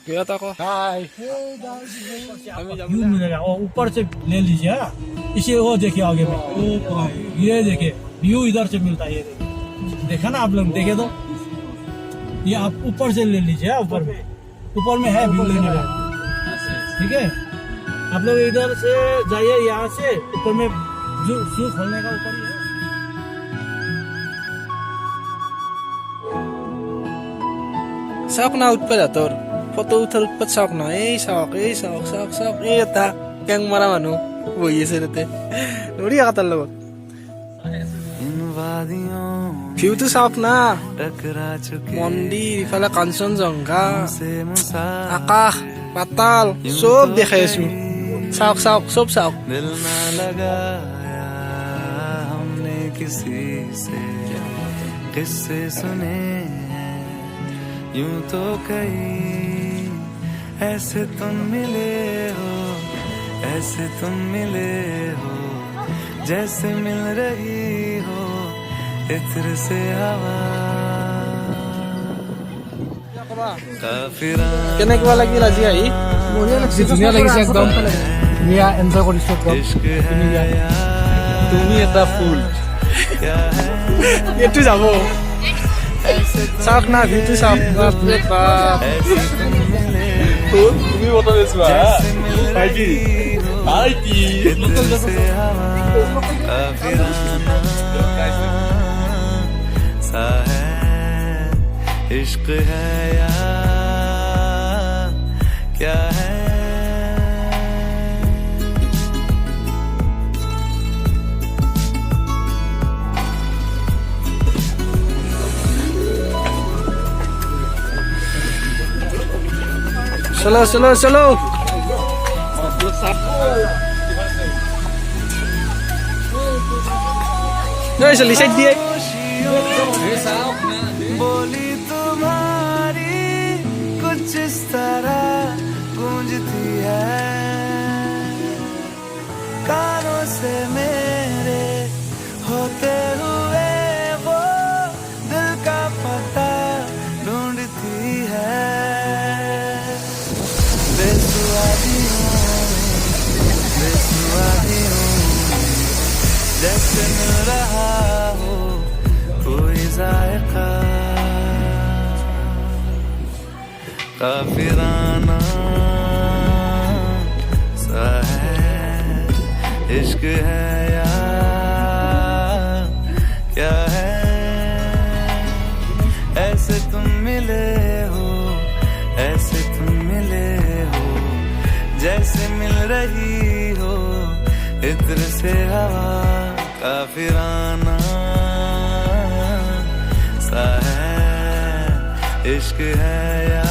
गया था को हाय व्यू मिलेगा और ऊपर से ले लीजिए हाँ? इसे वो देखिए आगे में ये देखिए व्यू इधर से मिलता है ये देखिए देखा ना आप लोग देखे तो ये आप ऊपर से ले लीजिए हाँ? ऊपर में है व्यू लेने का ठीक है आप लोग इधर से जाइए यहाँ से ऊपर में शू खोलने का ऊपर ही है साक ना उत्पा जातो फोटो उठर उत्पा साक ना साक ta yang marah manu वो ये से रहते नोड़ी आका तल्लो view तो साक ना मंदिर फला कांचनजंगा आकाश पाताल सब देखाय छु साक सब साक दिल ना लगाया हमने किसी से किस्से सुने यूं तो कई ऐसे तुम मिले हो जैसे मिल रही हो इत्र से हवा काफिराना केने के वाला गिला जी आई ধুনীয়া লাগিছে একদম ধুনীয়া এনজয় কৰিছো इश्क है या তুমি এটা ফুল এটু যাব साक ना view तो साक बाप रे बाप ऐसे तुम मिले তুমি বটা দেছবা आईटी इत्र से हवा काफिराना सा है इश्क है या क्या है चलो नहीं चली साइड दिए बोली तुम्हारी कुछ इस तरह गूंजती है कानों से मेरे होते हुए वो दिल का पता ढूंढती है बेसुआदियों जैसे मिल रहा हो कोई जायका काफिराना सा है इश्क है या क्या है ऐसे तुम मिले हो जैसे मिल रही हो इत्र से हवा काफिराना सा है इश्क है या